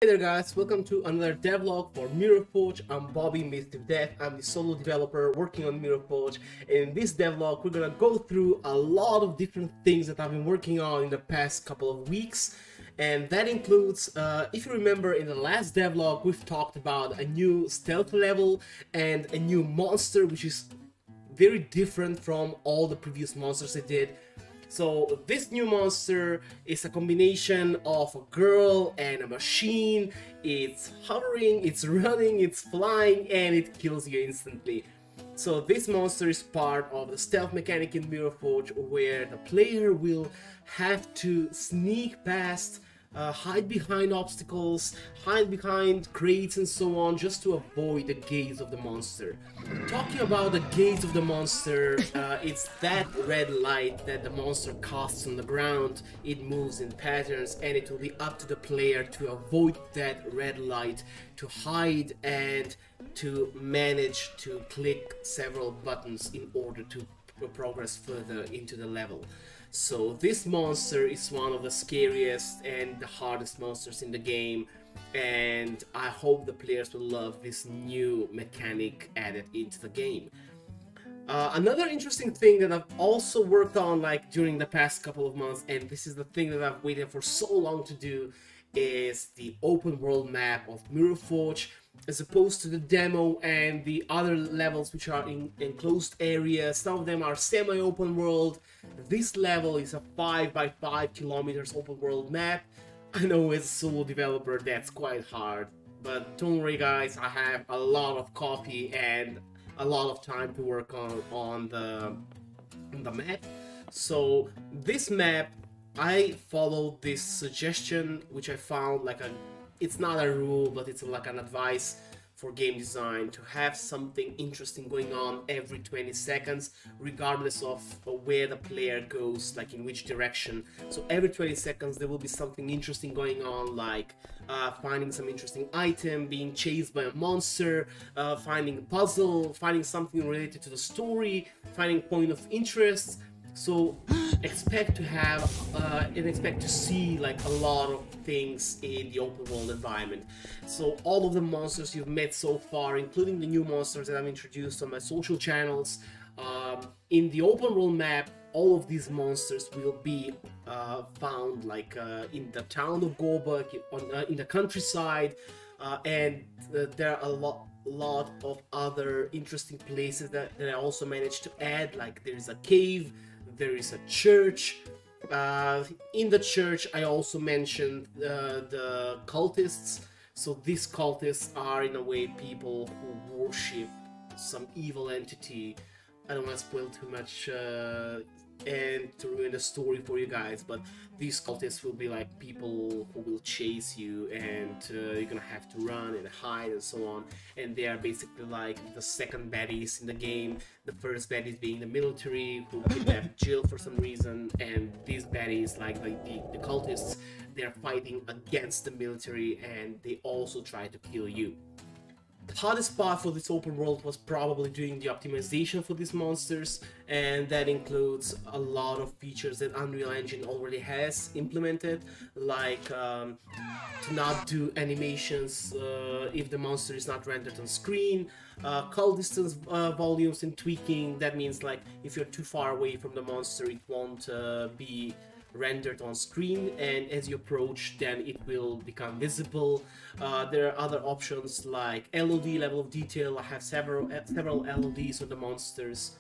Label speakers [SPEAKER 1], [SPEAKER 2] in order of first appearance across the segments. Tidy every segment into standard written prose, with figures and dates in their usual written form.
[SPEAKER 1] Hey there guys, welcome to another devlog for Mirrorforge. I'm Bobby, Mystive Dev. I'm the solo developer working on Mirrorforge. And in this devlog, we're gonna go through a lot of different things that I've been working on in the past couple of weeks. And that includes, if you remember in the last devlog, we've talked about a new stealth level and a new monster, which is very different from all the previous monsters I did. So this new monster is a combination of a girl and a machine. It's hovering, it's running, it's flying, and it kills you instantly. So this monster is part of the stealth mechanic in Mirrorforge, where the player will have to sneak past, hide behind obstacles, hide behind crates and so on, just to avoid the gaze of the monster. Talking about the gaze of the monster, it's that red light that the monster casts on the ground. It moves in patterns, and it will be up to the player to avoid that red light, to hide and to manage to click several buttons in order to progress further into the level. So this monster is one of the scariest and the hardest monsters in the game, and I hope the players will love this new mechanic added into the game. Another interesting thing that I've also worked on during the past couple of months, and this is the thing that I've waited for so long to do, is the open world map of Mirrorforge, as opposed to the demo and the other levels which are in enclosed areas. Some of them are semi-open world. This level is a 5 by 5 kilometers open world map. I know as a solo developer that's quite hard, but don't worry guys, I have a lot of coffee and a lot of time to work on the map. So this map, I followed this suggestion which I found it's not a rule, but it's like an advice for game design, to have something interesting going on every 20 seconds, regardless of where the player goes, in which direction. So every 20 seconds there will be something interesting going on, finding some interesting item, being chased by a monster, finding a puzzle, finding something related to the story, finding point of interest. So expect to have and expect to see a lot of things in the open world environment. So all of the monsters you've met so far, including the new monsters that I've introduced on my social channels, in the open world map, all of these monsters will be found in the town of Gorbuk, in the countryside, and there are a lot of other interesting places that I also managed to add. There's a cave, there is a church. In the church I also mentioned the cultists. So these cultists are in a way people who worship some evil entity. I don't want to spoil too much and to ruin the story for you guys, but these cultists will be people who will chase you, and you're gonna have to run and hide and so on. And they are basically the second baddies in the game. The first baddies being the military, who kidnapped Jill for some reason, and these baddies, the cultists, they're fighting against the military, and they also try to kill you. The hardest part for this open world was probably doing the optimization for these monsters, and that includes a lot of features that Unreal Engine already has implemented, to not do animations if the monster is not rendered on screen, call distance volumes and tweaking. That means if you're too far away from the monster, it won't be rendered on screen, and as you approach then it will become visible. There are other options like LOD, level of detail. I have several LODs on the monsters.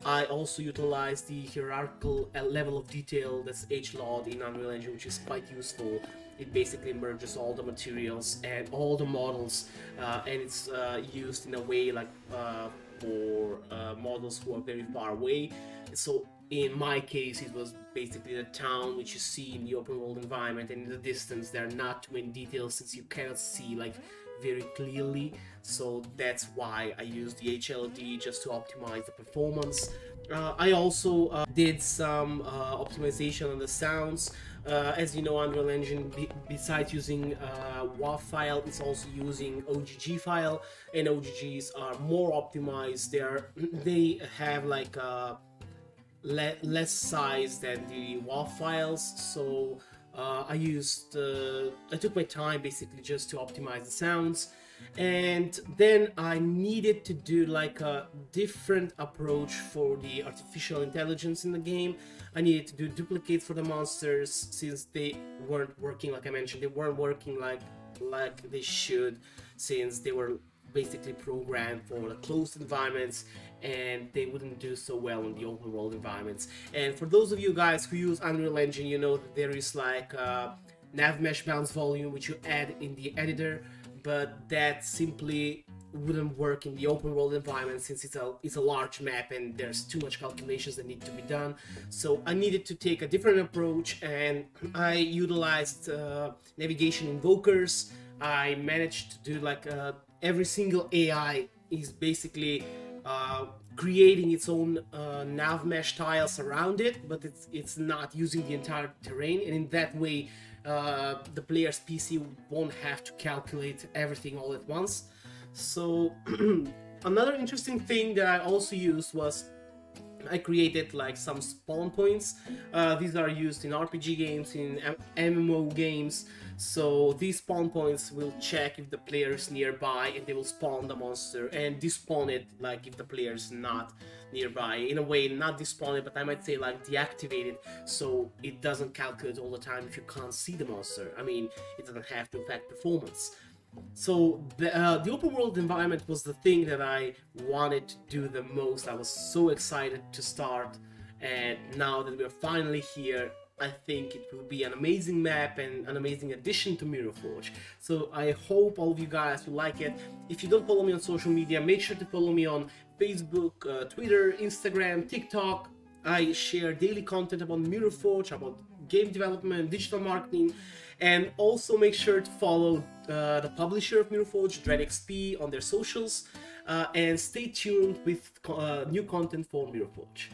[SPEAKER 1] I also utilize the hierarchical level of detail, that's HLOD in Unreal Engine, which is quite useful. It basically merges all the materials and all the models, and it's used in a way for models who are very far away. So in my case, it was basically the town which you see in the open world environment, and in the distance there are not too many details since you cannot see very clearly. So that's why I used the HLD, just to optimize the performance. I also did some optimization on the sounds. As you know, Unreal Engine, besides using WAV file, it's also using OGG file, and OGGs are more optimized. They have less size than the WAV files, so I took my time basically just to optimize the sounds, and then I needed to do like a different approach for the artificial intelligence in the game. I needed to do duplicates for the monsters since they weren't working, like I mentioned, they weren't working like they should, since they were basically programmed for the closed environments and they wouldn't do so well in the open world environments. And for those of you guys who use Unreal Engine, you know that there is like nav mesh bounce volume which you add in the editor, but that simply wouldn't work in the open world environment since it's a large map and there's too much calculations that need to be done. So I needed to take a different approach, and I utilized navigation invokers. I managed to do like every single AI is basically creating its own nav mesh tiles around it, but it's not using the entire terrain, and in that way the player's PC won't have to calculate everything all at once. So another interesting thing that I also used was I created like some spawn points. These are used in RPG games, in MMO games. So these spawn points will check if the player is nearby and they will spawn the monster and despawn it like if the player is not nearby. In a way, not despawn it, but I might say like deactivate it so it doesn't calculate all the time if you can't see the monster. I mean, it doesn't have to affect performance. So the open world environment was the thing that I wanted to do the most. I was so excited to start, and now that we're finally here, I think it will be an amazing map and an amazing addition to Mirrorforge. So I hope all of you guys will like it. If you don't follow me on social media, make sure to follow me on Facebook, Twitter, Instagram, TikTok. I share daily content about Mirrorforge, about game development, digital marketing, and also make sure to follow the publisher of Mirrorforge, DreadXP, on their socials, and stay tuned with new content for Mirrorforge.